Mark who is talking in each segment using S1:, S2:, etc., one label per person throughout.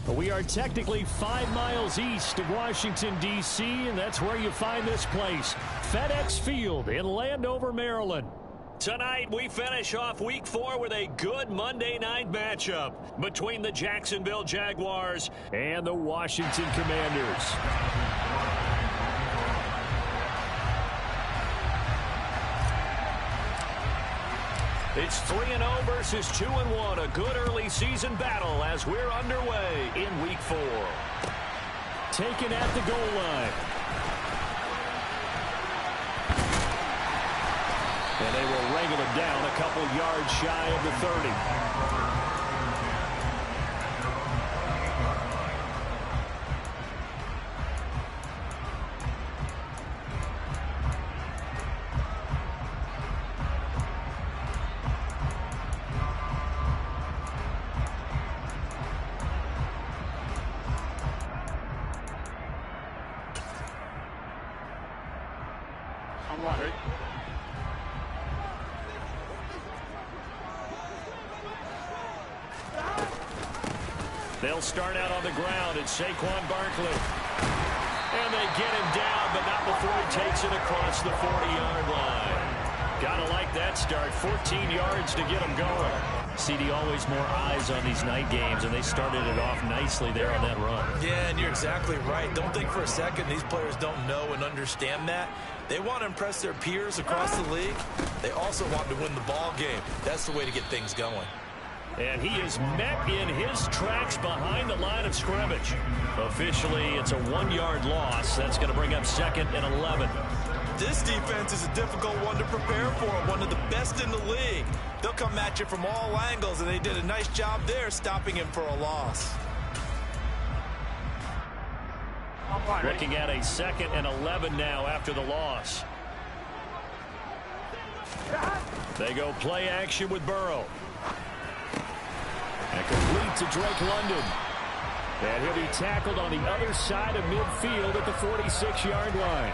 S1: We are technically 5 miles east of Washington, D.C., and that's where you find this place, FedEx Field in Landover, Maryland. Tonight, we finish off Week 4 with a good Monday night matchup between the Jacksonville Jaguars and the Washington Commanders. It's 3-0 versus 2-1, a good early season battle as we're underway in Week 4. Taken at the goal line. And they will wrangle him down a couple yards shy of the 30. They'll start out on the ground. It's Saquon Barkley. And they get him down, but not before he takes it across the 40-yard line. Gotta like that start. 14 yards to get him going. CD, always more eyes on these night games, and they started it off nicely there on that run.
S2: Yeah, and you're exactly right. Don't think for a second these players don't know and understand that. They want to impress their peers across the league. They also want to win the ball game. That's the way to get things going.
S1: And he is met in his tracks behind the line of scrimmage. Officially, it's a 1-yard loss. That's going to bring up 2nd and 11.
S2: This defense is a difficult one to prepare for, one of the best in the league. They'll come at you from all angles, and they did a nice job there stopping him for a loss.
S1: Looking at a 2nd and 11 now after the loss. They go play action with Burrow. And complete to Drake London. And he'll be tackled on the other side of midfield at the 46-yard line.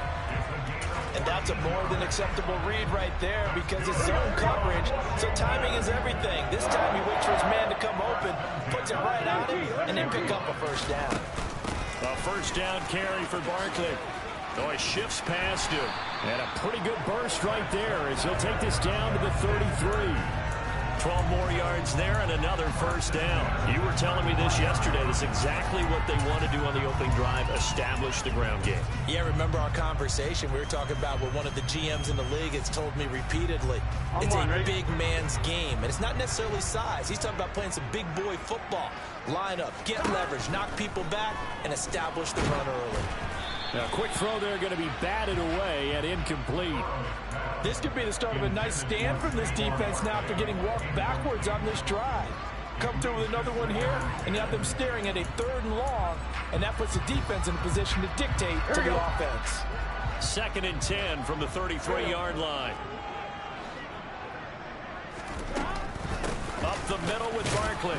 S2: And that's a more than acceptable read right there because it's zone coverage, so timing is everything. This time he waits for his man to come open, puts it right on him, and they pick up a first down.
S1: A first down carry for Barkley. Oh, he shifts past him. And a pretty good burst right there as he'll take this down to the 33. 12 more yards there and another first down. You were telling me this yesterday. This is exactly what they want to do on the opening drive, establish the ground game.
S2: Yeah, remember our conversation. We were talking about what one of the GMs in the league has told me repeatedly. It's a big man's game, and it's not necessarily size. He's talking about playing some big boy football. Line up, get leverage, knock people back, and establish the run early.
S1: Now, quick throw there going to be batted away and incomplete.
S3: This could be the start of a nice stand from this defense now after getting walked backwards on this drive. Come through with another one here, and you have them staring at a 3rd and long, and that puts the defense in a position to dictate to the offense.
S1: 2nd and 10 from the 33-yard line. Up the middle with Barkley.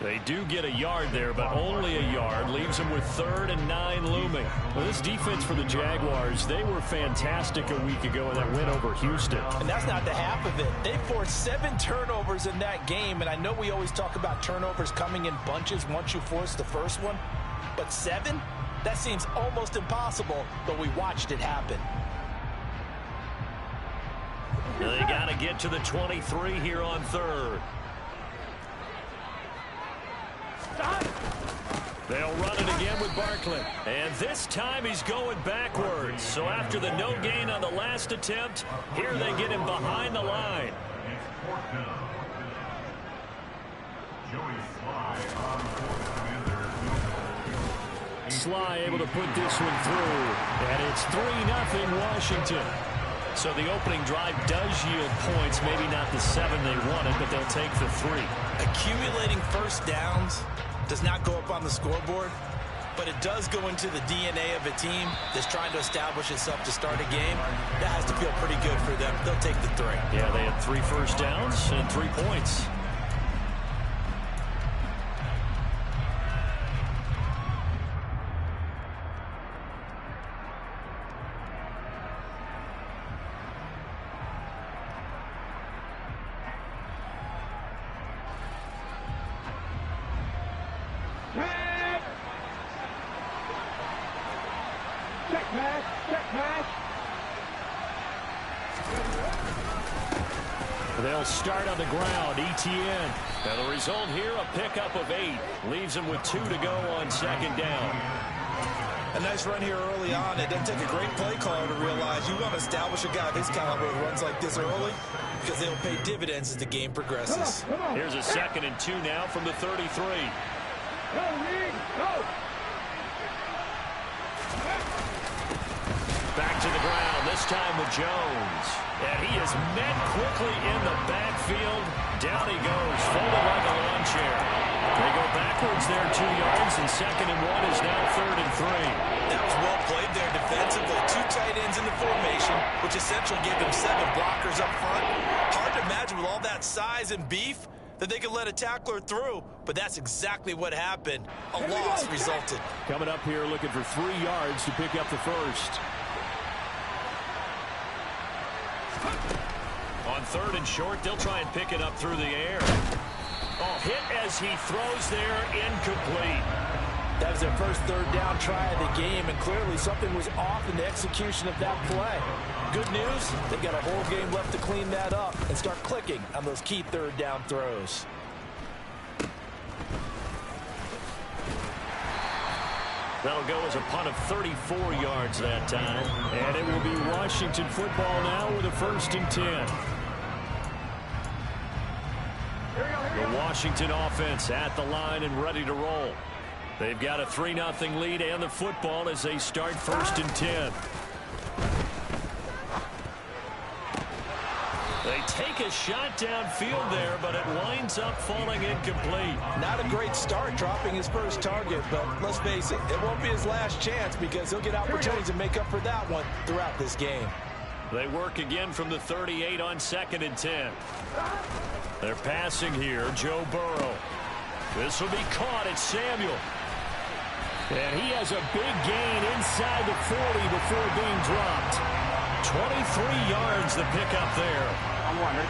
S1: They do get a yard there, but only a yard. Leaves them with 3rd and 9 looming. Well, this defense for the Jaguars, they were fantastic a week ago in that win over Houston.
S3: And that's not the half of it. They forced 7 turnovers in that game, and I know we always talk about turnovers coming in bunches once you force the first one. But 7? That seems almost impossible, but we watched it happen.
S1: They got to get to the 23 here on 3rd. They'll run it again with Barkley. And this time he's going backwards. So after the no gain on the last attempt, here they get him behind the line. Sly able to put this one through. And it's 3-0 Washington. So the opening drive does yield points. Maybe not the 7 they wanted, but they'll take the 3.
S2: Accumulating first downs does not go up on the scoreboard, but it does go into the DNA of a team that's trying to establish itself to start a game. That has to feel pretty good for them. They'll take the 3.
S1: Yeah, they had 3 first downs and 3 points. They'll start on the ground. ETN. Now the result here, a pickup of 8. Leaves them with 2 to go on second down.
S2: A nice run here early on. It doesn't take a great play caller to realize you want to establish a guy of his caliber who runs like this early because they'll pay dividends as the game progresses.
S1: Here's a 2nd and 2 now from the 33. Back to the ground, this time with Jones. And he is met quickly in the backfield. Down he goes, folded like a lawn chair. They go backwards there 2 yards, and 2nd and 1 is now 3rd and 3.
S2: That was well played there defensively. 2 tight ends in the formation, which essentially gave them 7 blockers up front. Hard to imagine with all that size and beef that they could let a tackler through, but that's exactly what happened. A loss resulted.
S1: Coming up here looking for 3 yards to pick up the first. On 3rd and short, they'll try and pick it up through the air. Oh, hit as he throws there, incomplete.
S3: That was their first 3rd down try of the game, and clearly something was off in the execution of that play. Good news, they've got a whole game left to clean that up and start clicking on those key 3rd down throws.
S1: That'll go as a punt of 34 yards that time. And it will be Washington football now with a 1st and 10. The Washington offense at the line and ready to roll. They've got a 3-0 lead and the football as they start 1st and 10. They take a shot downfield there, but it winds up falling incomplete.
S3: Not a great start dropping his first target, but let's face it, it won't be his last chance because he'll get opportunities to make up for that one throughout this game.
S1: They work again from the 38 on 2nd and 10. They're passing here, Joe Burrow. This will be caught. It's Samuel. And he has a big gain inside the 40 before being dropped. 23 yards the pickup there.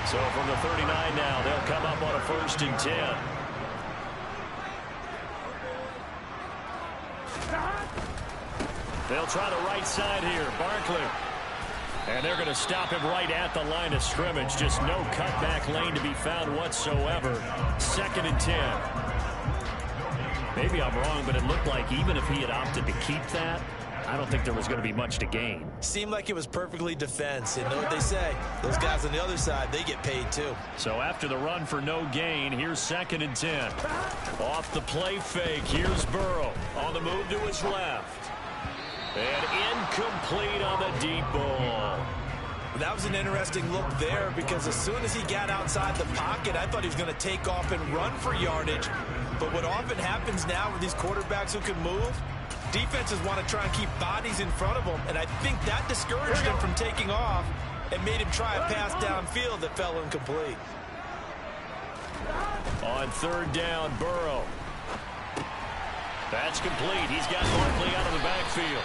S1: So from the 39 now, they'll come up on a 1st and 10. They'll try the right side here. Barkley. And they're going to stop him right at the line of scrimmage. Just no cutback lane to be found whatsoever. 2nd and 10. Maybe I'm wrong, but it looked like even if he had opted to keep that, I don't think there was going to be much to gain.
S2: Seemed like it was perfectly defense. And know what they say? Those guys on the other side, they get paid too.
S1: So after the run for no gain, here's 2nd and 10. Off the play fake, here's Burrow. On the move to his left. And incomplete on the deep ball.
S2: That was an interesting look there because as soon as he got outside the pocket, I thought he was going to take off and run for yardage. But what often happens now with these quarterbacks who can move, defenses want to try and keep bodies in front of them, and I think that discouraged him from taking off and made him try a pass downfield that fell incomplete.
S1: On 3rd down, Burrow. That's complete. He's got Barkley out of the backfield.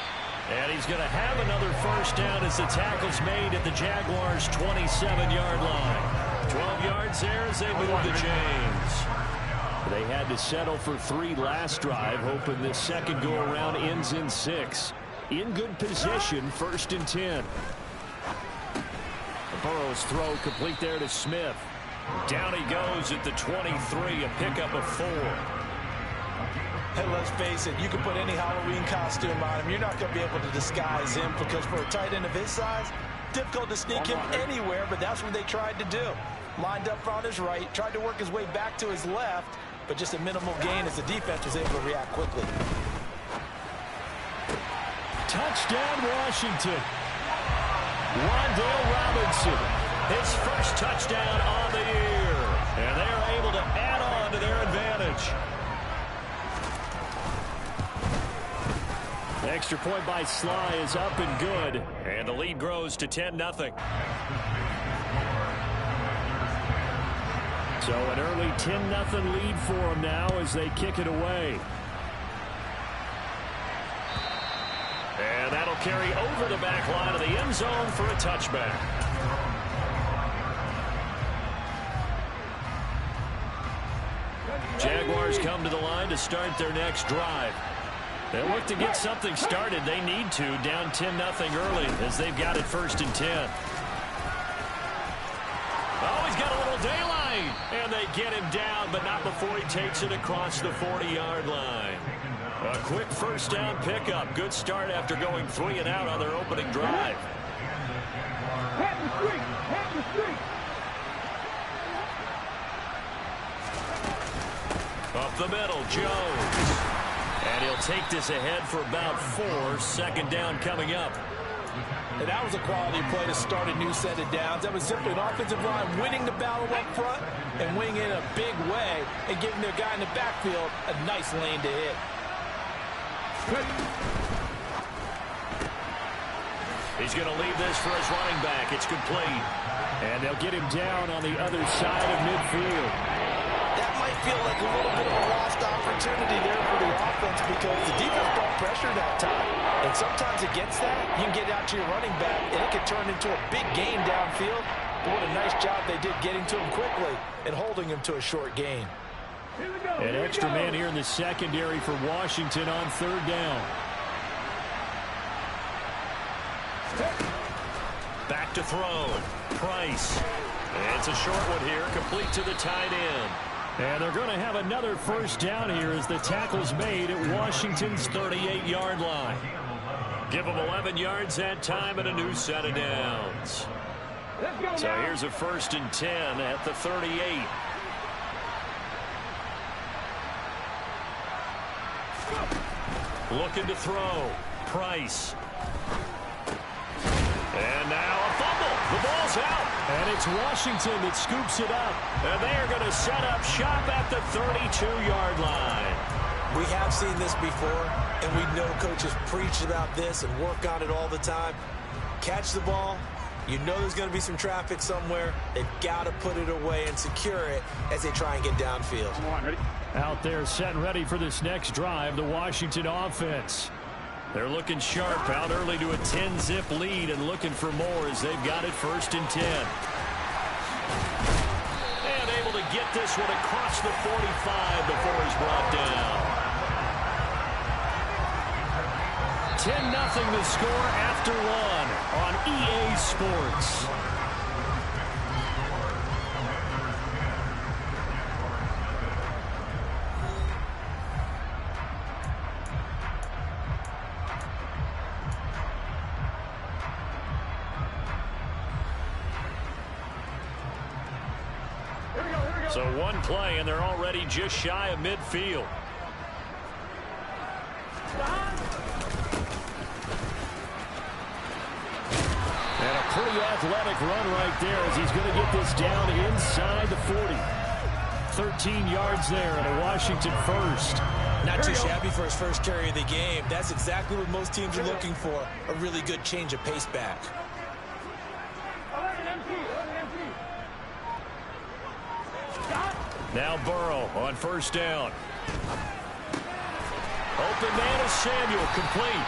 S1: And he's going to have another 1st down as the tackle's made at the Jaguars' 27-yard line. 12 yards there as they move the chains. They had to settle for 3 last drive, hoping this second go-around ends in 6. In good position, 1st and 10. Burrow's throw complete there to Smith. Down he goes at the 23, a pickup of 4.
S3: Hey, let's face it, you can put any Halloween costume on him. You're not going to be able to disguise him because for a tight end of his size, difficult to sneak him anywhere, but that's what they tried to do. Lined up on his right, tried to work his way back to his left, but just a minimal gain as the defense was able to react quickly.
S1: Touchdown, Washington. Wan'Dale Robinson, his first touchdown on the year. And they're able to add on to their advantage. The extra point by Sly is up and good. And the lead grows to 10-0. So an early 10-0 lead for them now as they kick it away. And that'll carry over the back line of the end zone for a touchback. Jaguars come to the line to start their next drive. They'll look to get something started. They need to, down 10-0 early as they've got it 1st and 10. Oh, he's got a little daylight. And they get him down, but not before he takes it across the 40-yard line. A quick 1st down pickup. Good start after going 3 and out on their opening drive. Up the middle, Jones. And he'll take this ahead for about 4. 2nd down coming up.
S3: And that was a quality play to start a new set of downs. That was simply an offensive line winning the battle up front and winning in a big way and giving their guy in the backfield a nice lane to hit.
S1: He's going to leave this for his running back. It's complete. And they'll get him down on the other side of midfield.
S3: That might feel like a little bit of a lost opportunity there for the offense because the defense brought pressure that time. And sometimes against that, you can get out to your running back, and it can turn into a big gain downfield. But what a nice job they did getting to him quickly and holding him to a short gain.
S1: An extra man here in the secondary for Washington on 3rd down. Back to throw. Price. It's a short one here, complete to the tight end. And they're going to have another 1st down here as the tackle's made at Washington's 38-yard line. Give them 11 yards that time and a new set of downs. So here's a 1st and 10 at the 38. Looking to throw. Price. And now a fumble. The ball's out. And it's Washington that scoops it up. And they are going to set up shop at the 32-yard line.
S2: We have seen this before, and we know coaches preach about this and work on it all the time. Catch the ball. You know there's going to be some traffic somewhere. They've got to put it away and secure it as they try and get downfield.
S4: Come on, ready?
S1: Out there set and ready for this next drive, the Washington offense. They're looking sharp out early to a 10-zip lead and looking for more as they've got it 1st and 10. And able to get this one across the 45 before he's brought down. 10-0 the score after 1 on EA Sports. So 1 play, and they're already just shy of midfield. And a pretty athletic run right there as he's going to get this down inside the 40. 13 yards there and a Washington 1st.
S2: Not too shabby for his first carry of the game. That's exactly what most teams are looking for, a really good change of pace back.
S1: Now Burrow on 1st down. Open man is Samuel, complete.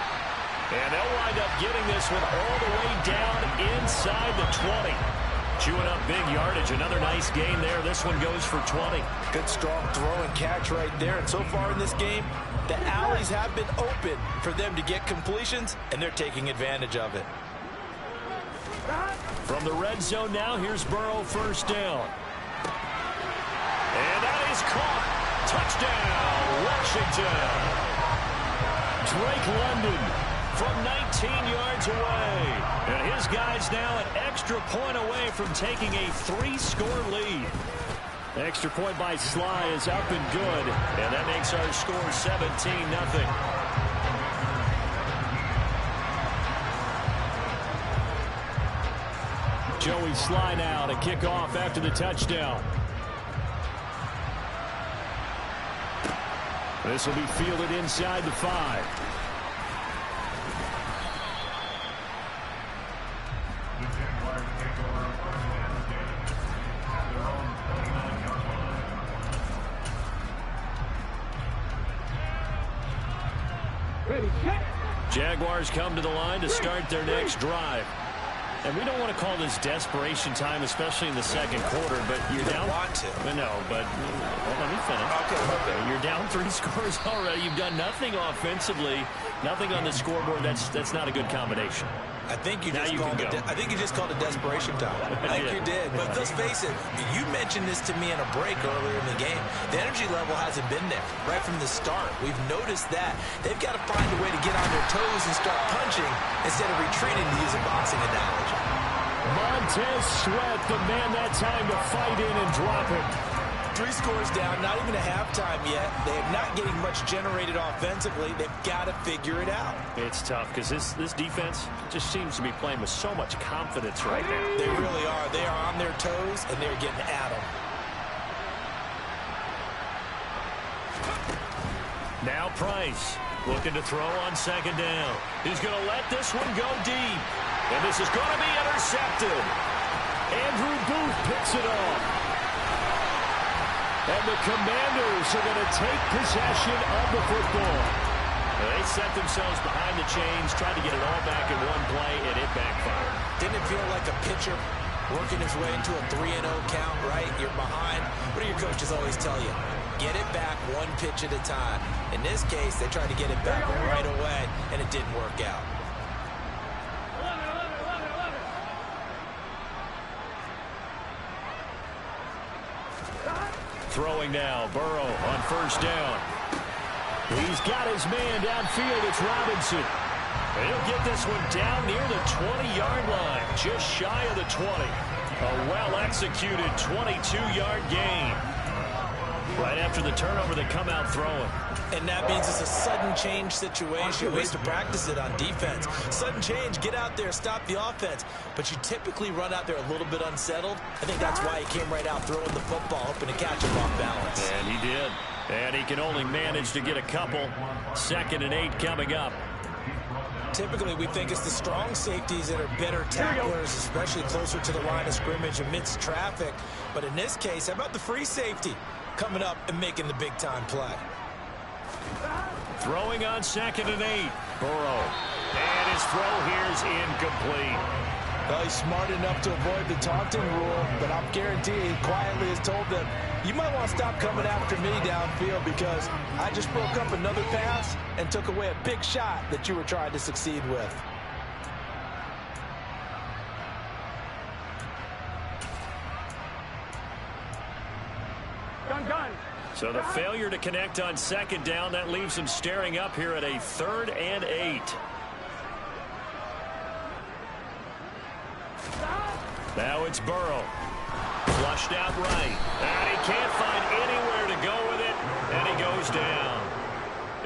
S1: And they'll wind up getting this one all the way down inside the 20. Chewing up big yardage. Another nice gain there. This one goes for 20.
S3: Good strong throw and catch right there. And so far in this game, the alleys have been open for them to get completions, and they're taking advantage of it.
S1: From the red zone now, here's Burrow 1st down. And that is caught. Touchdown, Washington. Drake London from 19 yards away. And his guys now an extra point away from taking a 3-score lead. The extra point by Sly is up and good. And that makes our score 17-0. Joey Sly now to kick off after the touchdown. This will be fielded inside the 5. Jaguars come to the line to start their next drive. And we don't want to call this desperation time, especially in the second quarter, but you're down.
S2: Want to.
S1: No, but well, let me finish.
S2: Okay.
S1: You're down 3 scores already. You've done nothing offensively, nothing on the scoreboard. That's not a good combination.
S2: I think you just called it desperation time. I think you did. But let's face it, you mentioned this to me in a break earlier in the game. The energy level hasn't been there right from the start. We've noticed that. They've got to find a way to get on their toes and start punching instead of retreating, to use a boxing analogy.
S1: Montez Sweat, the man that time to fight in and drop it.
S2: 3 scores down, not even a halftime yet. They're not getting much generated offensively. They've got to figure it out.
S1: It's tough because this defense just seems to be playing with so much confidence right now.
S2: They really are. They are on their toes, and they're getting at them.
S1: Now Price looking to throw on second down. He's going to let this one go deep. And this is going to be intercepted. Andrew Booth picks it off. And the Commanders are going to take possession of the football. They set themselves behind the chains, tried to get it all back in one play, and it backfired.
S2: Didn't it feel like a pitcher working his way into a 3-0 count, right? You're behind. What do your coaches always tell you? Get it back one pitch at a time. In this case, they tried to get it back right away, and it didn't work out.
S1: Throwing now, Burrow on first down. He's got his man downfield. It's Robinson. He'll get this one down near the 20-yard line, just shy of the 20. A well-executed 22-yard gain. Right after the turnover, they come out throwing.
S2: And that means it's a sudden change situation. We used to practice it on defense. Sudden change, get out there, stop the offense. But you typically run out there a little bit unsettled. I think that's why he came right out throwing the football, hoping to catch him off balance.
S1: And he did. And he can only manage to get a couple. 2nd and 8 coming up.
S2: Typically, we think it's the strong safeties that are better tacklers, especially closer to the line of scrimmage amidst traffic. But in this case, how about the free safety coming up and making the big-time play?
S1: Throwing on 2nd and 8. Burrow. And his throw here's incomplete.
S3: Well, he's smart enough to avoid the taunting rule, but I'm guaranteed he quietly has told them, you might want to stop coming after me downfield because I just broke up another pass and took away a big shot that you were trying to succeed with.
S4: Gun.
S1: So the failure to connect on 2nd down, that leaves him staring up here at a 3rd and 8. Now it's Burrow. Flushed out right. And he can't find anywhere to go with it. And he goes down.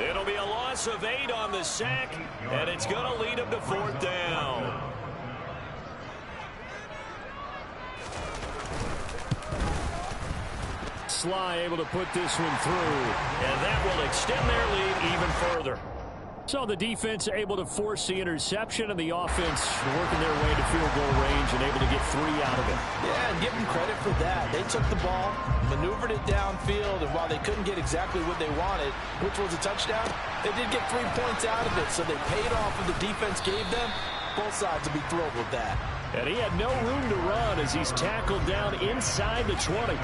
S1: It'll be a loss of 8 on the sack. And it's going to lead him to 4th down. Sly able to put this one through. And that will extend their lead even further. So the defense able to force the interception, and the offense working their way to field goal range and able to get 3 out of it.
S3: Yeah, and give them credit for that. They took the ball, maneuvered it downfield, and while they couldn't get exactly what they wanted, which was a touchdown, they did get 3 points out of it, so they paid off what the defense gave them. Both sides will be thrilled with that.
S1: And he had no room to run as he's tackled down inside the 20.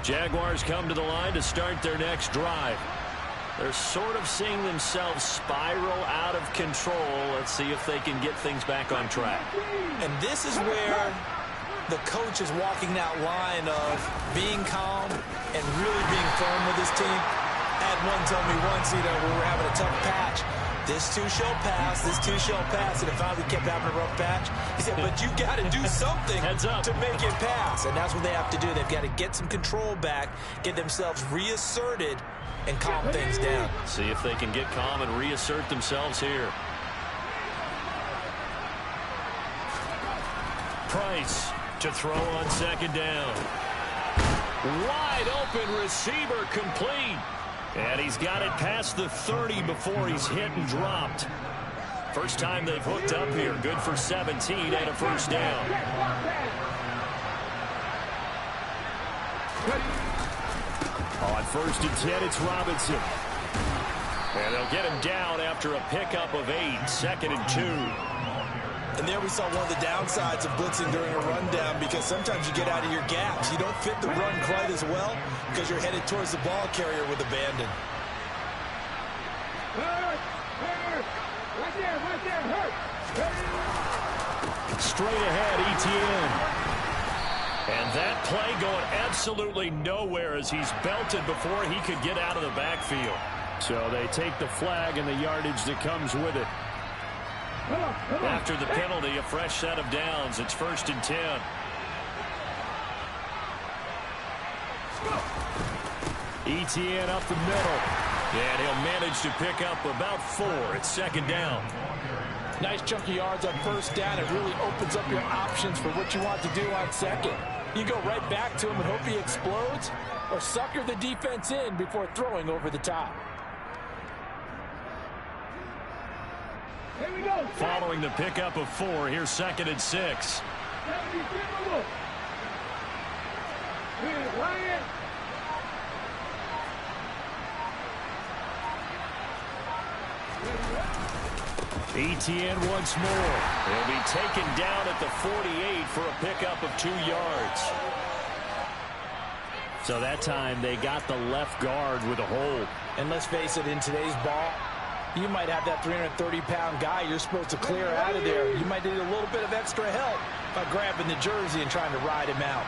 S1: Jaguars come to the line to start their next drive. They're sort of seeing themselves spiral out of control. Let's see if they can get things back on track.
S2: And this is where the coach is walking that line of being calm and really being firm with his team. I had one tell me once, we were having a tough patch. This too shall pass, this too shall pass. And it finally kept having a rough patch. He said, but you got to do something to make it pass. And that's what they have to do. They've got to get some control back, get themselves reasserted, and calm things down.
S1: See if they can get calm and reassert themselves here. Price to throw on 2nd down. Wide open receiver complete. And he's got it past the 30 before he's hit and dropped. First time they've hooked up here. Good for 17 and a 1st down. first and 10, it's Robinson. And they'll get him down after a pickup of 8, 2nd and 2.
S2: And there we saw one of the downsides of blitzing during a rundown, because sometimes you get out of your gaps. You don't fit the run quite as well because you're headed towards the ball carrier with abandon.
S1: Straight ahead, Etienne. And that play going absolutely nowhere as he's belted before he could get out of the backfield. So they take the flag and the yardage that comes with it. After the penalty, a fresh set of downs. It's 1st and 10. Etienne up the middle. And he'll manage to pick up about 4. It's 2nd down.
S3: Nice chunky yards on 1st down. It really opens up your options for what you want to do on 2nd. You go right back to him and hope he explodes, or sucker the defense in before throwing over the top.
S4: Here we go.
S1: Following the pickup of 4, here's 2nd and 6. Etienne once more. He'll be taken down at the 48 for a pickup of 2 yards. So that time they got the left guard with a hold.
S3: And let's face it, in today's ball, you might have that 330-pound guy you're supposed to clear out of there. You might need a little bit of extra help by grabbing the jersey and trying to ride him out.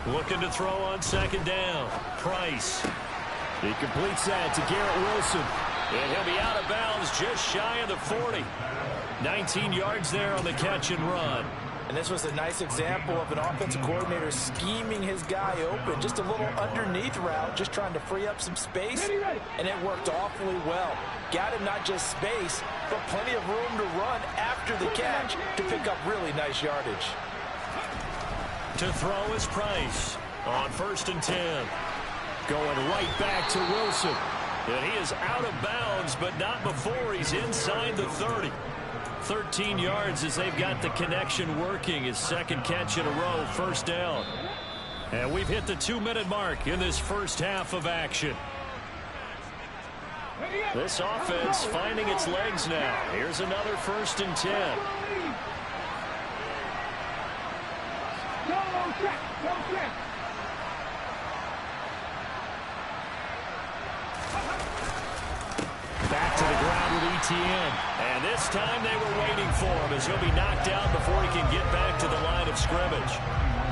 S1: Looking to throw on 2nd down. Price. He completes that to Garrett Wilson. And he'll be out of bounds just shy of the 40. 19 yards there on the catch and run.
S3: And this was a nice example of an offensive coordinator scheming his guy open. Just a little underneath route, just trying to free up some space. And it worked awfully well. Got him not just space, but plenty of room to run after the catch to pick up really nice yardage.
S1: To throw is Price on 1st and 10. Going right back to Wilson. And he is out of bounds, but not before he's inside the 30. 13 yards as they've got the connection working. His 2nd catch in a row, 1st down. And we've hit the 2-minute mark in this first half of action. This offense finding its legs now. Here's another 1st and 10. Back to the ground with Etienne. And this time they were waiting for him as he'll be knocked out before he can get back to the line of scrimmage.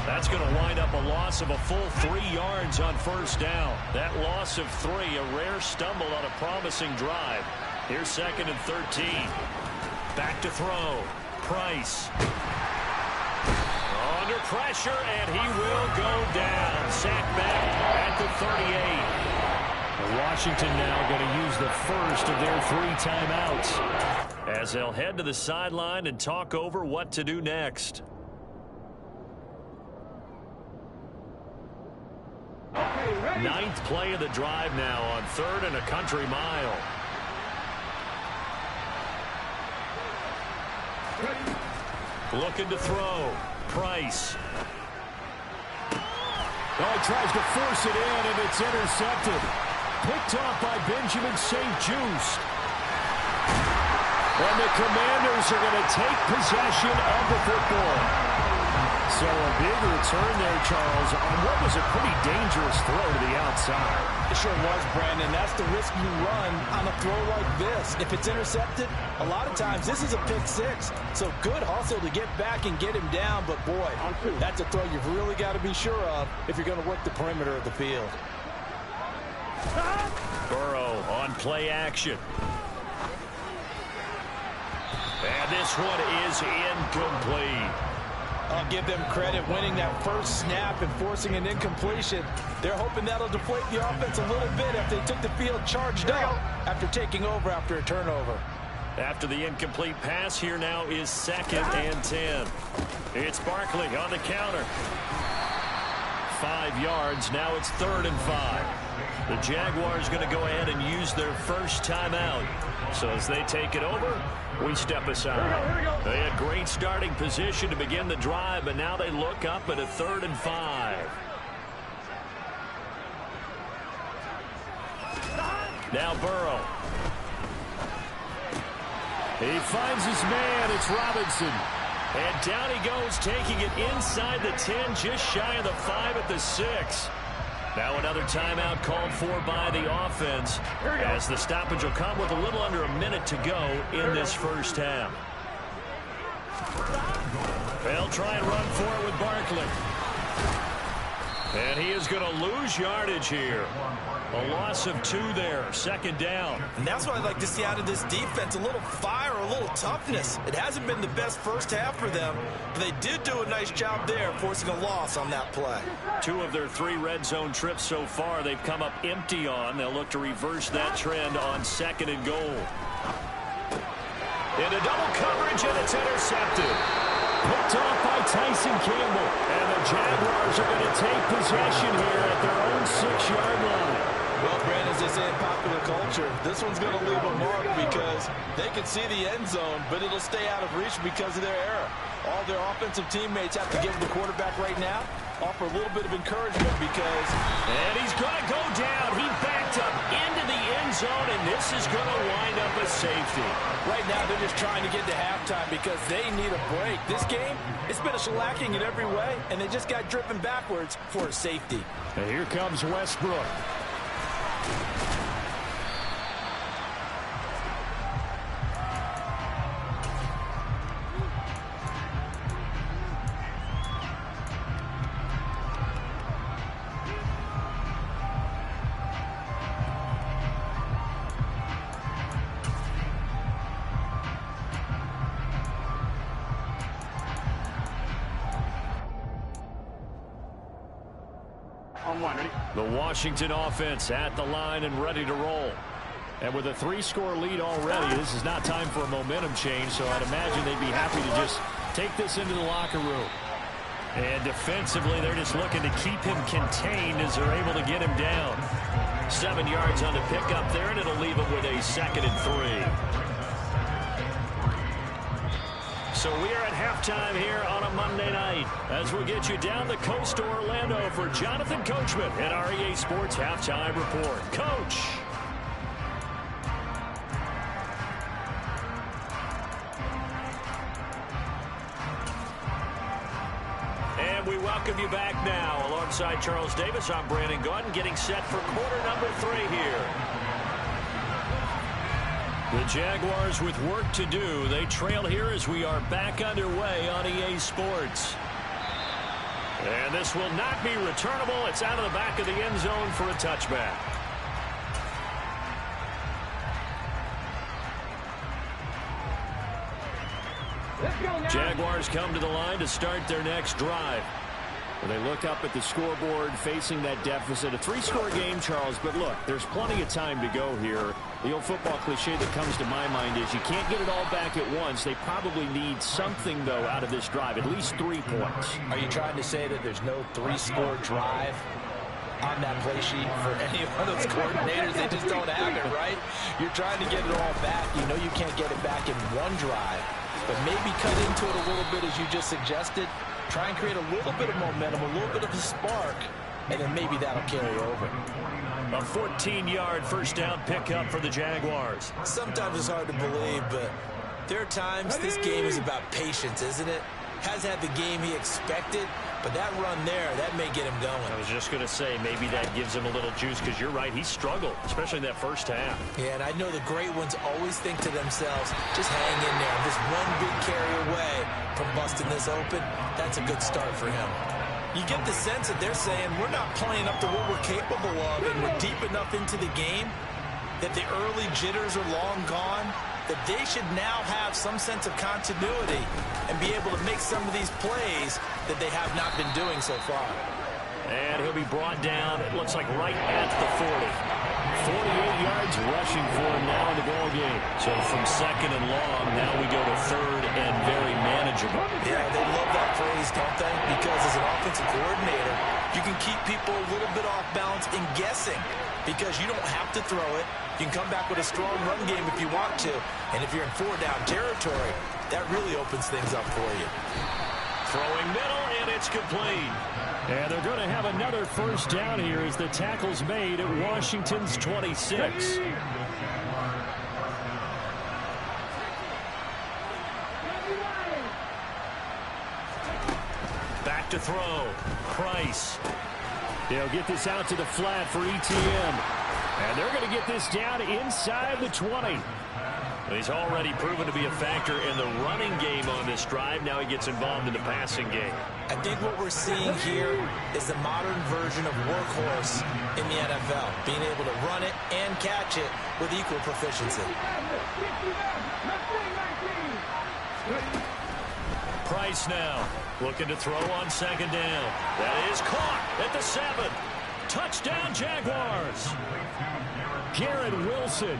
S1: That's going to wind up a loss of a full 3 yards on 1st down. That loss of 3, a rare stumble on a promising drive. Here's 2nd and 13. Back to throw. Price. Under pressure, and he will go down. Sacked back at the 38. Washington now going to use the first of their 3 timeouts as they'll head to the sideline and talk over what to do next. Ninth play of the drive now on 3rd and a country mile. Looking to throw. Price. Oh, he tries to force it in, and it's intercepted. Picked off by Benjamin St. Just. And the Commanders are going to take possession of the football. So a big return there, Charles, on what was a pretty dangerous throw to the outside.
S3: It sure was, Brandon. That's the risk you run on a throw like this. If it's intercepted, a lot of times this is a pick 6. So good hustle to get back and get him down. But, boy, that's a throw you've really got to be sure of if you're going to work the perimeter of the field.
S1: Burrow on play action. And this one is incomplete.
S3: I'll give them credit winning that first snap and forcing an incompletion. They're hoping that'll deflate the offense a little bit after they took the field charged up after taking over after a turnover.
S1: After the incomplete pass, here now is 2nd and 10. It's Barkley on the counter. 5 yards. Now it's 3rd and 5. The Jaguars going to go ahead and use their first timeout. So as they take it over, we step aside. They had great starting position to begin the drive, but now they look up at a 3rd and 5. Now Burrow. He finds his man. It's Robinson. And down he goes, taking it inside the 10, just shy of the 5 at the 6. Now another timeout called for by the offense, as the stoppage will come with a little under a minute to go in this first half. They'll try and run for it with Barkley. And he is going to lose yardage here. A loss of 2 there, 2nd down.
S2: And that's what I'd like to see out of this defense, a little fire, a little toughness. It hasn't been the best first half for them, but they did do a nice job there, forcing a loss on that play.
S1: 2 of their 3 red zone trips so far they've come up empty on. They'll look to reverse that trend on 2nd and goal. Into double coverage, and it's intercepted. Picked off by Tyson Campbell. And the Jaguars are going to take possession here at their own 6-yard line.
S2: Well, Brandon, as they say in popular culture, this one's going to leave a mark because they can see the end zone, but it'll stay out of reach because of their error. All their offensive teammates have to give the quarterback right now, offer a little bit of encouragement because...
S1: And he's going to go down. He backed up into the end zone, and this is going to wind up a safety.
S3: Right now, they're just trying to get to halftime because they need a break. This game, it's been a shellacking in every way, and they just got driven backwards for a safety.
S1: And here comes Westbrook. The Washington offense at the line and ready to roll. And with a 3-score lead already, this is not time for a momentum change, so I'd imagine they'd be happy to just take this into the locker room. And defensively, they're just looking to keep him contained as they're able to get him down. 7 yards on the pickup there, and it'll leave him with a 2nd and 3. So we are at halftime here on a Monday night as we get you down the coast to Orlando for Jonathan Coachman and our EA Sports Halftime Report. Coach. And we welcome you back now. Alongside Charles Davis, I'm Brandon Gaudin, getting set for quarter number 3 here. The Jaguars with work to do. They trail here as we are back underway on EA Sports. And this will not be returnable. It's out of the back of the end zone for a touchback. Jaguars come to the line to start their next drive. They look up at the scoreboard facing that deficit. A 3-score game, Charles, but look, there's plenty of time to go here. The old football cliche that comes to my mind is you can't get it all back at once. They probably need something, though, out of this drive, at least 3 points.
S2: Are you trying to say that there's no 3-score drive on that play sheet for any one of those coordinators? They just don't have it, right? You're trying to get it all back. You know you can't get it back in one drive, but maybe cut into it a little bit as you just suggested. Try and create a little bit of momentum, a little bit of a spark, and then maybe that'll carry over.
S1: A 14-yard first down pickup for the Jaguars.
S2: Sometimes it's hard to believe, but there are times this game is about patience, isn't it? Has had the game he expected, but that run there, that may get him going.
S1: I was just going to say, maybe that gives him a little juice, because you're right, he struggled, especially in that first half.
S2: Yeah, and I know the great ones always think to themselves, just hang in there. Just one big carry away from busting this open. That's a good start for him. You get the sense that they're saying, we're not playing up to what we're capable of, and we're deep enough into the game that the early jitters are long gone, that they should now have some sense of continuity and be able to make some of these plays that they have not been doing so far.
S1: And he'll be brought down, it looks like right at the 40. 48 yards rushing for him now in the ball game. So from 2nd and long, now we go to 3rd and very manageable.
S2: Yeah, they love that phrase, don't they? Because as an offensive coordinator, you can keep people a little bit off balance and guessing. because you don't have to throw it. You can come back with a strong run game if you want to. And if you're in 4-down territory, that really opens things up for you.
S1: Throwing middle, and it's complete. And they're going to have another first down here as the tackle's made at Washington's 26. Back to throw. Price. They'll get this out to the flat for ETN. And they're going to get this down inside the 20. He's already proven to be a factor in the running game on this drive. Now he gets involved in the passing game.
S2: I think what we're seeing here is the modern version of workhorse in the NFL, being able to run it and catch it with equal proficiency.
S1: Price now looking to throw on second down. That is caught at the 7. Touchdown, Jaguars. Garrett Wilson,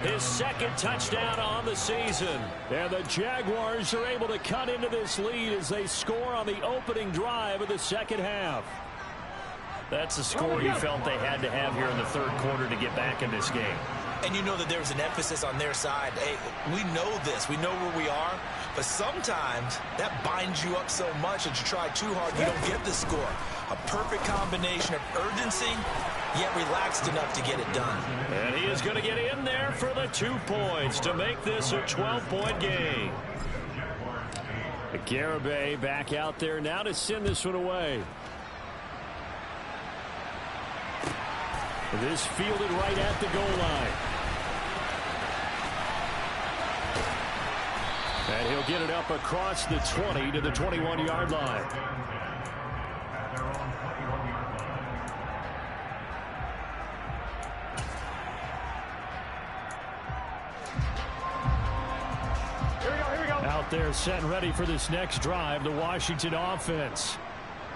S1: his second touchdown on the season. And the Jaguars are able to cut into this lead as they score on the opening drive of the second half. That's the score you felt they had to have here in the third quarter to get back in this game.
S2: And you know that there's an emphasis on their side. Hey, we know this. We know where we are. But sometimes that binds you up so much that you try too hard, you don't get the score. A perfect combination of urgency, yet relaxed enough to get it done.
S1: And he is going to get in there for the 2 points to make this a 12-point game. Garibay back out there now to send this one away. This fielded right at the goal line. And he'll get it up across the 20 to the 21-yard line. Out there set and ready for this next drive, the Washington offense.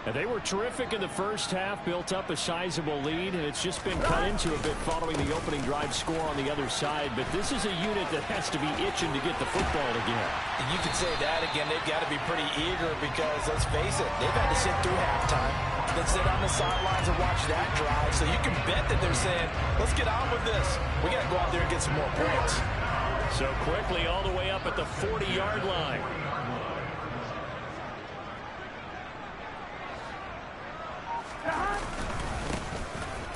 S1: And they were terrific in the first half, built up a sizable lead, and it's just been cut into a bit following the opening drive score on the other side. But this is a unit that has to be itching to get the football again.
S2: And you can say that again. They've got to be pretty eager because, let's face it, they've had to sit through halftime, then sit on the sidelines and watch that drive. So you can bet that they're saying, let's get on with this. We got to go out there and get some more points.
S1: So quickly all the way up at the 40-yard line.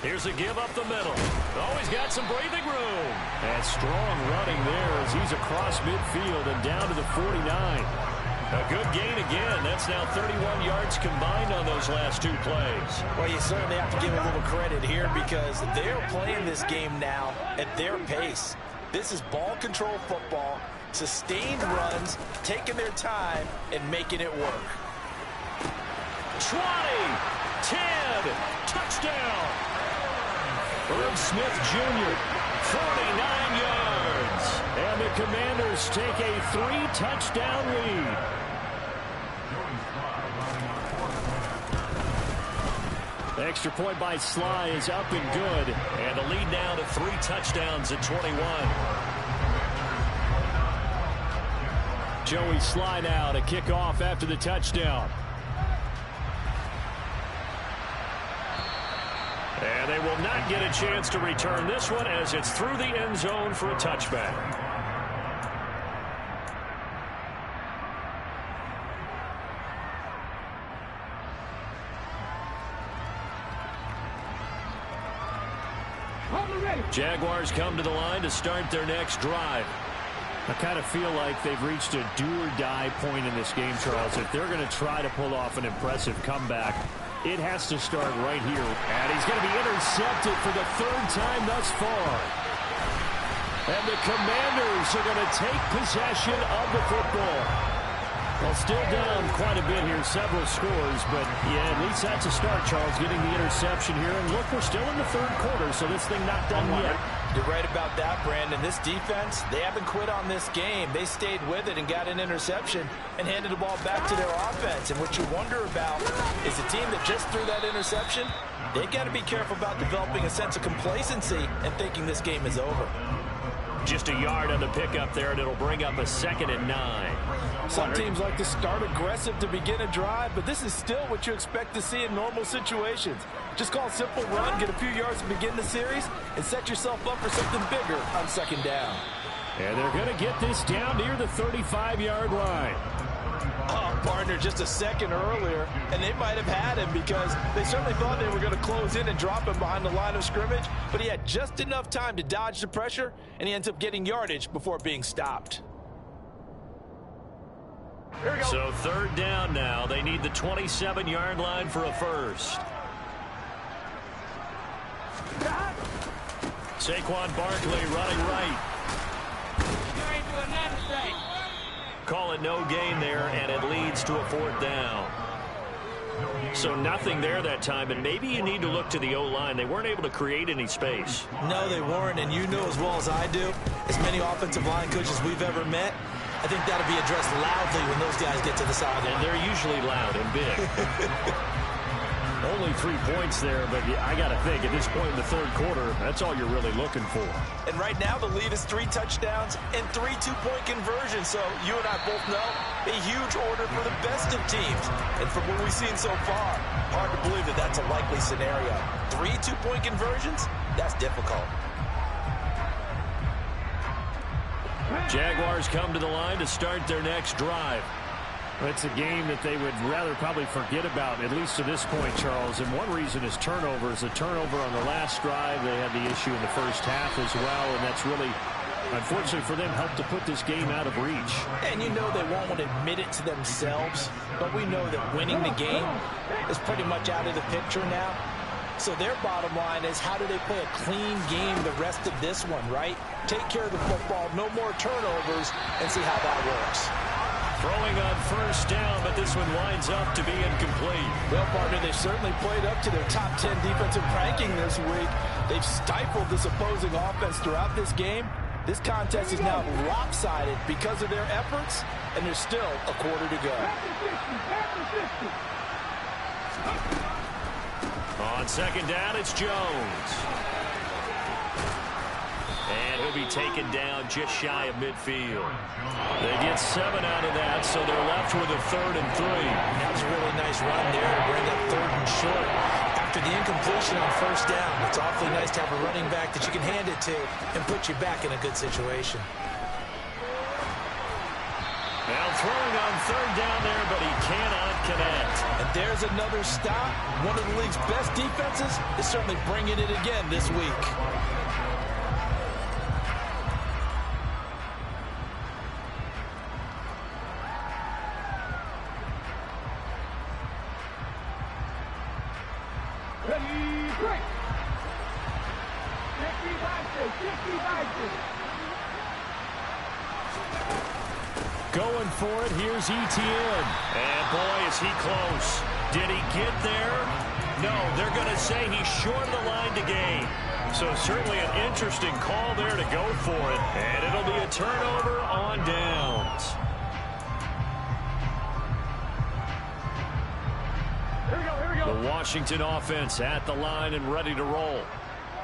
S1: Here's a give up the middle. Oh, he's got some breathing room. And strong running there as he's across midfield and down to the 49. A good gain again. That's now 31 yards combined on those last 2 plays.
S2: Well, you certainly have to give a little credit here because they're playing this game now at their pace. This is ball control football, sustained runs, taking their time, and making it work.
S1: 20, 10, touchdown. Herb Smith Jr., 49 yards. And the Commanders take a 3-touchdown lead. The extra point by Sly is up and good. And the lead now to 3 touchdowns at 21. Joey Sly now to kick off after the touchdown. And they will not get a chance to return this one as it's through the end zone for a touchback. Jaguars come to the line to start their next drive. I kind of feel like they've reached a do-or-die point in this game, Charles. If they're going to try to pull off an impressive comeback, it has to start right here. And he's going to be intercepted for the 3rd time thus far. And the Commanders are going to take possession of the football. Well, still down quite a bit here, several scores, but yeah, at least that's a start, Charles, getting the interception here. And look, we're still in the 3rd quarter, so this thing not done yet.
S2: You're right about that, Brandon. This defense, they haven't quit on this game. They stayed with it and got an interception and handed the ball back to their offense. And what you wonder about is a team that just threw that interception, they got to be careful about developing a sense of complacency and thinking this game is over.
S1: Just a yard on the pickup there, and it'll bring up a 2nd and 9.
S3: Some teams like to start aggressive to begin a drive, but this is still what you expect to see in normal situations. Just call a simple run, get a few yards to begin the series, and set yourself up for something bigger on second down.
S1: And they're going to get this down near the 35-yard line.
S3: Oh, partner, just a second earlier, and they might have had him because they certainly thought they were going to close in and drop him behind the line of scrimmage, but he had just enough time to dodge the pressure, and he ends up getting yardage before being stopped.
S1: So third down now. They need the 27-yard line for a first. Saquon Barkley running right. Call it no gain there, and it leads to a fourth down. So nothing there that time, and maybe you need to look to the O-line. They weren't able to create any space.
S2: No, they weren't, and you know as well as I do, as many offensive line coaches we've ever met, I think that'll be addressed loudly when those guys get to the sideline.
S1: And they're usually loud and big. Only 3 points there, but I got to think, at this point in the third quarter, that's all you're really looking for.
S3: And right now, the lead is 3 touchdowns and 3 two-point conversions. So you and I both know a huge order for the best of teams. And from what we've seen so far, hard to believe that that's a likely scenario. 3 two-point conversions? That's difficult.
S1: Jaguars come to the line to start their next drive. It's a game that they would rather probably forget about, at least to this point, Charles. And one reason is turnovers. The turnover on the last drive, they had the issue in the first half as well, and that's really, unfortunately for them, helped to put this game out of reach.
S3: And you know they won't admit it to themselves, but we know that winning the game is pretty much out of the picture now. So their bottom line is, how do they play a clean game the rest of this one, right? Take care of the football, no more turnovers, and see how that works.
S1: Throwing on first down, but this one winds up to be incomplete.
S3: Well, partner, they certainly played up to their top 10 defensive ranking this week. They've stifled this opposing offense throughout this game. This contest is now lopsided because of their efforts, and there's still a quarter to go.
S1: On second down, it's Jones. And he'll be taken down just shy of midfield. They get 7 out of that, so they're left with a 3rd and 3.
S2: That was a really nice run there to bring up 3rd and short. After the incompletion on first down, it's awfully nice to have a running back that you can hand it to and put you back in a good situation.
S1: Now throwing on 3rd down there, but he cannot connect.
S3: And there's another stop. One of the league's best defenses is certainly bringing it again this week.
S1: Going for it, here's Etienne. And boy, is he close. Did he get there? No, they're going to say he's short of the line to gain. So certainly an interesting call there to go for it. And it'll be a turnover on downs. Here we go. The Washington offense at the line and ready to roll.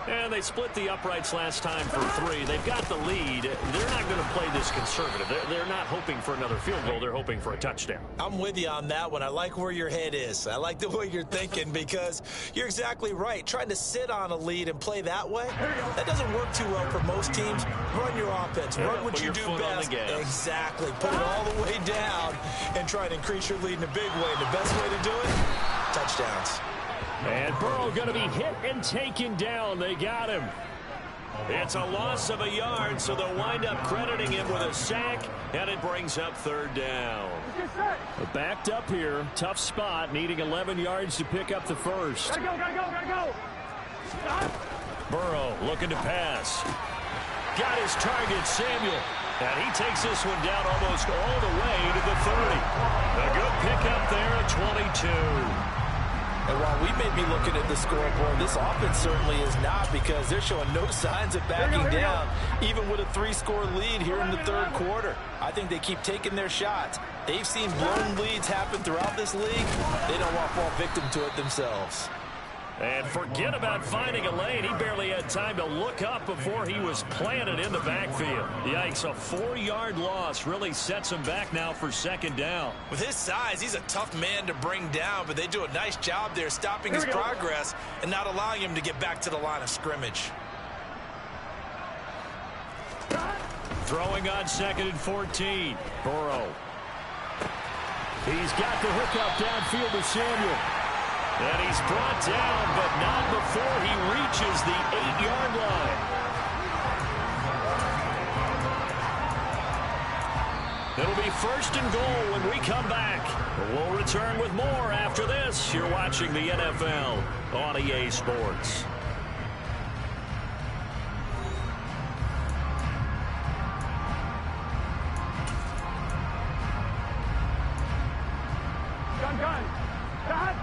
S1: And they split the uprights last time for 3. They've got the lead. They're not going to play this conservative. They're not hoping for another field goal. They're hoping for a touchdown.
S2: I'm with you on that one. I like where your head is. I like the way you're thinking because you're exactly right. Trying to sit on a lead and play that way, that doesn't work too well for most teams. Run your offense. Run what you do best. Exactly. Put it all the way down and try to increase your lead in a big way. And the best way to do it, touchdowns.
S1: And Burrow going to be hit and taken down. They got him. It's a loss of a yard, so they'll wind up crediting him with a sack, and it brings up 3rd down. Backed up here. Tough spot, needing 11 yards to pick up the first.
S4: Gotta go.
S1: Burrow looking to pass. Got his target, Samuel. And he takes this one down almost all the way to the 30. A good pickup there at 22.
S3: And while we may be looking at the scoreboard, this offense certainly is not, because they're showing no signs of backing down, even with a 3-score lead here in the third quarter. I think they keep taking their shots. They've seen blown leads happen throughout this league. They don't want to fall victim to it themselves.
S1: And forget about finding a lane. He barely had time to look up before he was planted in the backfield. Yikes, a 4-yard loss really sets him back now for second down.
S2: With his size, he's a tough man to bring down, but they do a nice job there stopping his progress and not allowing him to get back to the line of scrimmage.
S1: Throwing on 2nd and 14. Burrow. He's got the hookup downfield to Samuel. And he's brought down, but not before he reaches the 8-yard line. It'll be 1st and goal when we come back. We'll return with more after this. You're watching the NFL on EA Sports.
S4: Gun. Gun.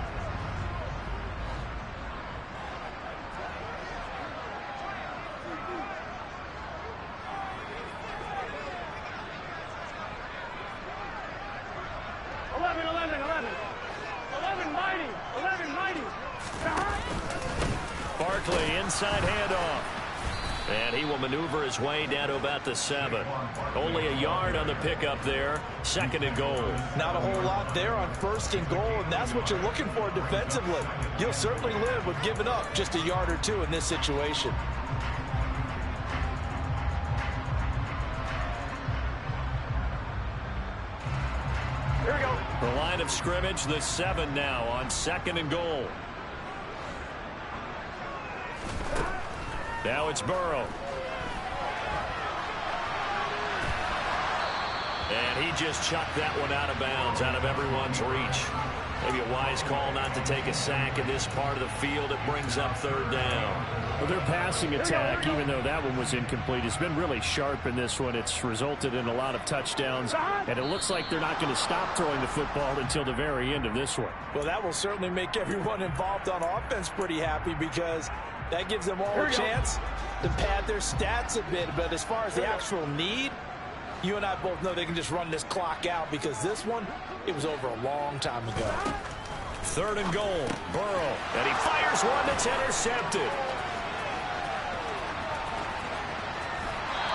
S1: Barkley inside handoff. And he will maneuver his way down to about the 7. Only a yard on the pickup there. 2nd and goal.
S2: Not a whole lot there on 1st and goal, and that's what you're looking for defensively. You'll certainly live with giving up just a yard or two in this situation.
S4: Here we go.
S1: The line of scrimmage, the 7 now on 2nd and goal. Now it's Burrow. And he just chucked that one out of bounds, out of everyone's reach. Maybe a wise call not to take a sack in this part of the field. It brings up 3rd down.
S5: Well, their passing attack, even though that one was incomplete, has been really sharp in this one. It's resulted in a lot of touchdowns, and it looks like they're not going to stop throwing the football until the very end of this one.
S3: Well, that will certainly make everyone involved on offense pretty happy because that gives them all a chance to pad their stats a bit. But as far as the actual need, you and I both know they can just run this clock out because this one, it was over a long time ago.
S1: 3rd and goal. Burrow. And he fires one that's intercepted.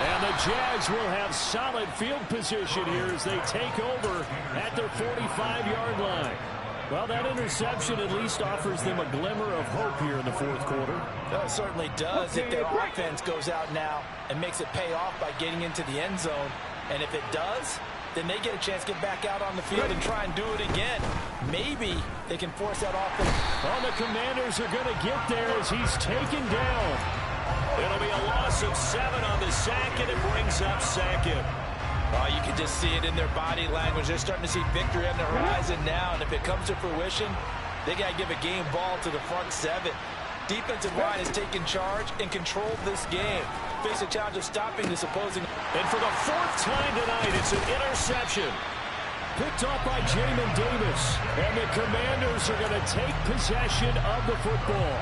S1: And the Jags will have solid field position here as they take over at their 45-yard line. Well, that interception at least offers them a glimmer of hope here in the 4th quarter.
S3: Well, it certainly does if their offense goes out now and makes it pay off by getting into the end zone. And if it does, then they get a chance to get back out on the field and try and do it again. Maybe they can force that offense.
S1: Well, the Commanders are going to get there as he's taken down. It'll be a loss of 7 on the sack, and it brings up 2nd.
S3: Oh, you can just see it in their body language. They're starting to see victory on the horizon now, and if it comes to fruition, they got to give a game ball to the front 7. Defensive line has taken charge and controlled this game. Face a challenge of stopping this opposing.
S1: And for the 4th time tonight, it's an interception. Picked off by Jamin Davis. And the Commanders are going to take possession of the football.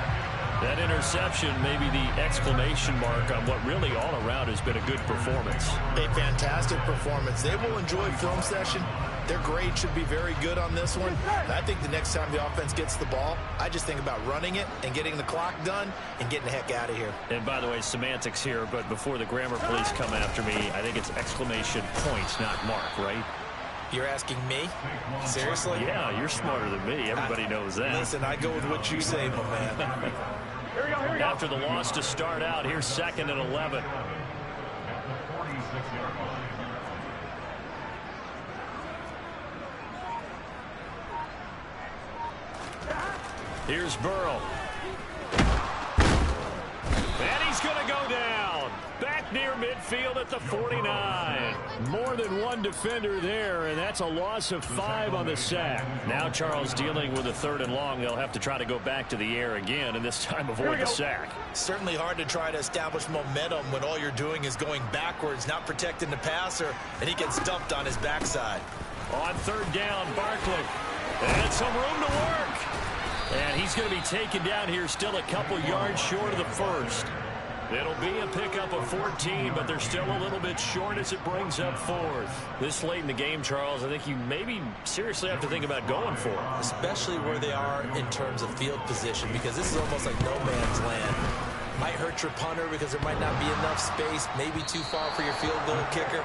S1: That interception may be the exclamation mark on what really all around has been a good performance.
S2: A fantastic performance. They will enjoy film session. Their grade should be very good on this one. And I think the next time the offense gets the ball, I just think about running it and getting the clock done and getting the heck out of here.
S1: And by the way, semantics here, but before the grammar police come after me, I think it's exclamation points, not mark, right?
S2: You're asking me? Seriously?
S1: Yeah, you're smarter than me. Everybody knows that.
S2: Listen, I go with what you say, my man.
S4: Here we go.
S1: After the loss to start out, here's 2nd and 11. Here's Burrow. And he's going to go down. Back near midfield at the 49. More than one defender there, and that's a loss of 5 on the sack. Now Charles dealing with a 3rd and long. They'll have to try to go back to the air again, and this time avoid the sack.
S2: Certainly hard to try to establish momentum when all you're doing is going backwards, not protecting the passer, and he gets dumped on his backside.
S1: On 3rd down, Barkley. And some room to work. And he's going to be taken down here still a couple yards short of the 1st. It'll be a pickup of 14, but they're still a little bit short as it brings up fourth. This late in the game, Charles, I think you maybe seriously have to think about going for it.
S2: Especially where they are in terms of field position, because this is almost like no man's land. Might hurt your punter because there might not be enough space, maybe too far for your field goal kicker.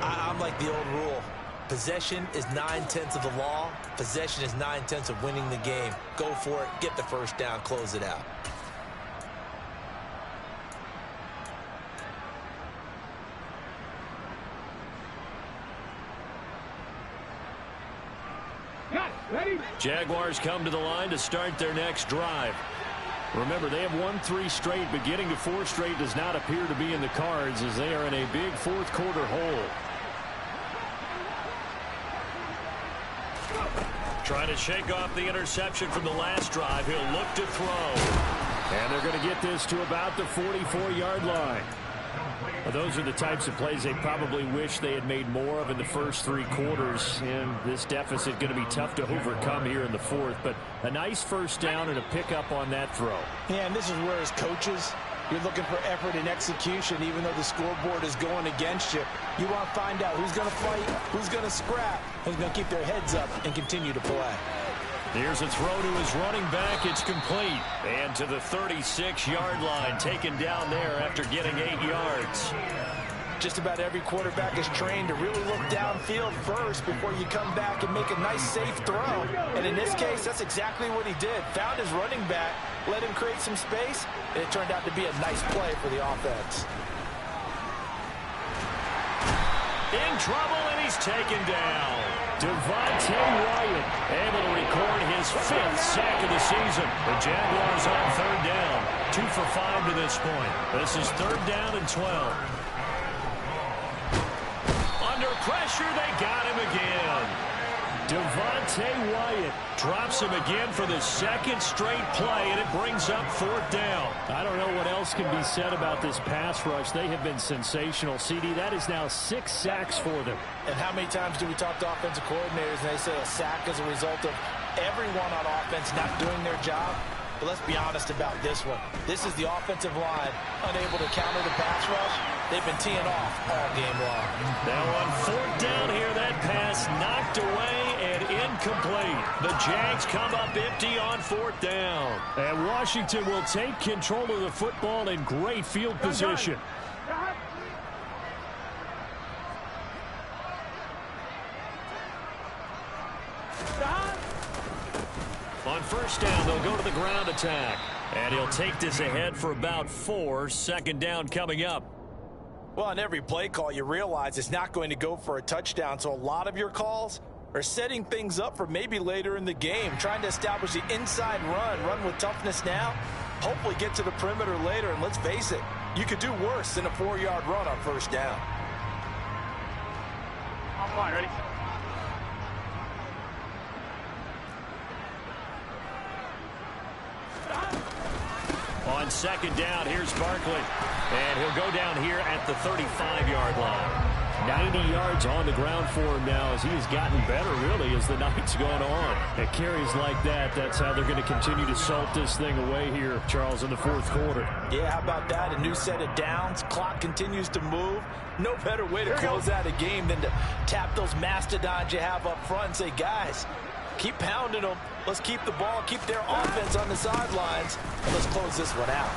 S2: I'm like the old rule. Possession is 9/10 of the law. Possession is 9/10 of winning the game. Go for it, get the first down, close it out.
S1: Jaguars come to the line to start their next drive. Remember, they have won 3 straight, but getting to 4 straight does not appear to be in the cards as they are in a big fourth quarter hole. Trying to shake off the interception from the last drive. He'll look to throw. And they're going to get this to about the 44-yard line. Well, those are the types of plays they probably wish they had made more of in the first 3 quarters. And this deficit going to be tough to overcome here in the fourth. But a nice first down and a pickup on that throw.
S3: Yeah, and this is where as coaches, you're looking for effort and execution, even though the scoreboard is going against you. You want to find out who's going to fight, who's going to scrap, who's going to keep their heads up and continue to play.
S1: Here's a throw to his running back. It's complete. And to the 36-yard line, taken down there after getting 8 yards.
S3: Just about every quarterback is trained to really look downfield first before you come back and make a nice, safe throw. And in this case, that's exactly what he did. Found his running back, let him create some space, and it turned out to be a nice play for the offense.
S1: In trouble, and he's taken down. Devontae Wyatt able to record his 5th sack of the season. The Jaguars on 3rd down. 2 for 5 to this point. This is 3rd down and 12. Under pressure, they got him again. Devontae Wyatt drops him again for the 2nd straight play, and it brings up 4th down.
S5: I don't know what else can be said about this pass rush. They have been sensational. CD, that is now 6 sacks for them.
S3: And how many times do we talk to offensive coordinators and they say a sack is a result of everyone on offense not doing their job? But let's be honest about this one. This is the offensive line unable to counter the pass rush. They've been teeing off all game long.
S1: Now on 4th down here, that pass knocked away and incomplete. The Jags come up empty on 4th down.
S5: And Washington will take control of the football in great field position.
S1: On 1st down, they'll go to the ground attack. And he'll take this ahead for about 4. 2nd down coming up.
S3: Well, on every play call, you realize it's not going to go for a touchdown. So a lot of your calls are setting things up for maybe later in the game, trying to establish the inside run with toughness now, hopefully get to the perimeter later. And let's face it, you could do worse than a 4-yard run on 1st down.
S4: On line, ready?
S1: On 2nd down, here's Barkley. And he'll go down here at the 35-yard line.
S5: 90 yards on the ground for him now as he has gotten better, really, as the night's gone on. At carries like that, that's how they're going to continue to salt this thing away here, Charles, in the 4th quarter.
S3: Yeah, how about that? A new set of downs. Clock continues to move. No better way to close out a game than to tap those mastodons you have up front and say, guys, keep pounding them. Let's keep the ball, keep their offense on the sidelines, and let's close this one out.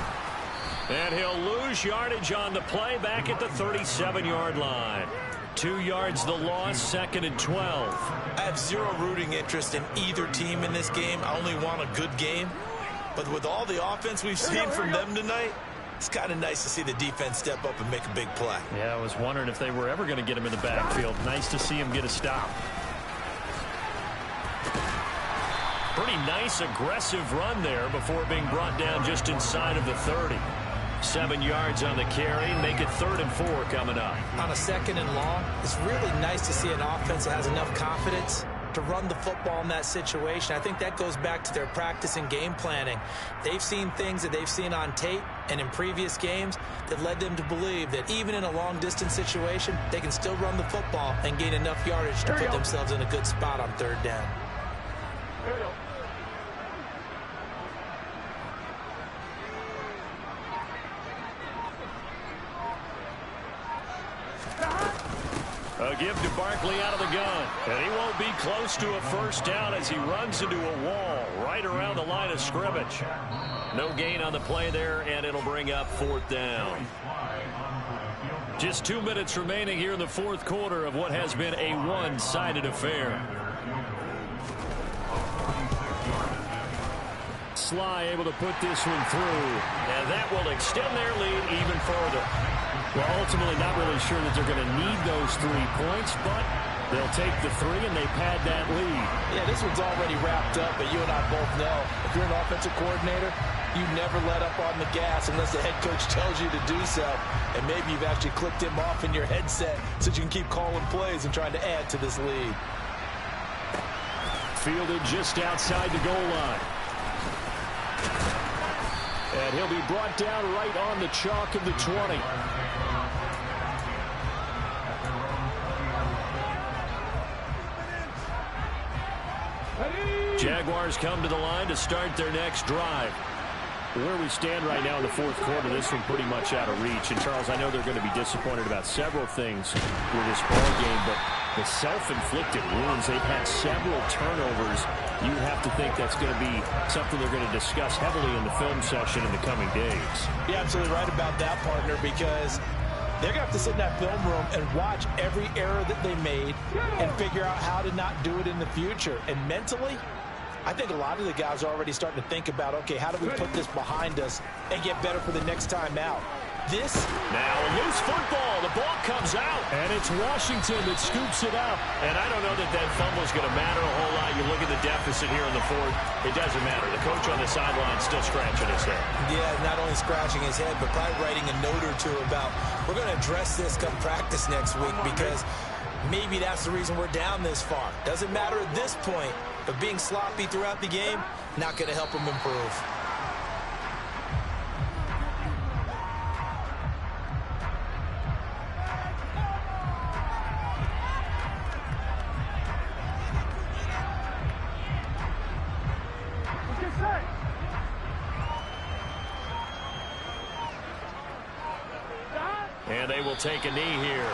S1: And he'll lose yardage on the play back at the 37-yard line. 2 yards the loss, 2nd and 12.
S2: I have zero rooting interest in either team in this game. I only want a good game. But with all the offense we've seen from them tonight, it's kind of nice to see the defense step up and make a big play.
S5: Yeah, I was wondering if they were ever going to get him in the backfield. Nice to see him get a stop.
S1: Pretty nice, aggressive run there before being brought down just inside of the 30. 7 yards on the carry, make it 3rd and 4 coming up.
S2: On a 2nd and long, it's really nice to see an offense that has enough confidence to run the football in that situation. I think that goes back to their practice and game planning. They've seen things that they've seen on tape and in previous games that led them to believe that even in a long-distance situation, they can still run the football and gain enough yardage to put themselves in a good spot on 3rd down.
S4: Here we go.
S1: give to Barkley out of the gun. And he won't be close to a first down as he runs into a wall right around the line of scrimmage. No gain on the play there, and it'll bring up 4th down. Just 2 minutes remaining here in the 4th quarter of what has been a one-sided affair. Sly able to put this one through, and that will extend their lead even further. Well, ultimately not really sure that they're going to need those 3 points, but they'll take the 3 and they pad that lead.
S3: Yeah, this one's already wrapped up, but you and I both know if you're an offensive coordinator, you never let up on the gas unless the head coach tells you to do so. And maybe you've actually clicked him off in your headset so you can keep calling plays and trying to add to this lead.
S1: Fielded just outside the goal line. And he'll be brought down right on the chalk of the 20. Jaguars come to the line to start their next drive. Where we stand right now in the 4th quarter, this one pretty much out of reach. And, Charles, I know they're going to be disappointed about several things with this ball game, but the self-inflicted wounds, they've had several turnovers. You have to think that's going to be something they're going to discuss heavily in the film session in the coming days.
S3: You're absolutely right about that, partner, because they're going to have to sit in that film room and watch every error that they made and figure out how to not do it in the future. And mentally, I think a lot of the guys are already starting to think about, okay, how do we put this behind us and get better for the next time out? This.
S1: Now a loose football. The ball comes out. And it's Washington that scoops it up. And I don't know that that fumble's going to matter a whole lot. You look at the deficit here in the 4th. It doesn't matter. The coach on the sideline still scratching his head.
S2: Yeah, not only scratching his head, but probably writing a note or two about, we're going to address this come practice next week because maybe that's the reason we're down this far. Doesn't matter at this point, but being sloppy throughout the game, not going to help him improve.
S1: And they will take a knee here.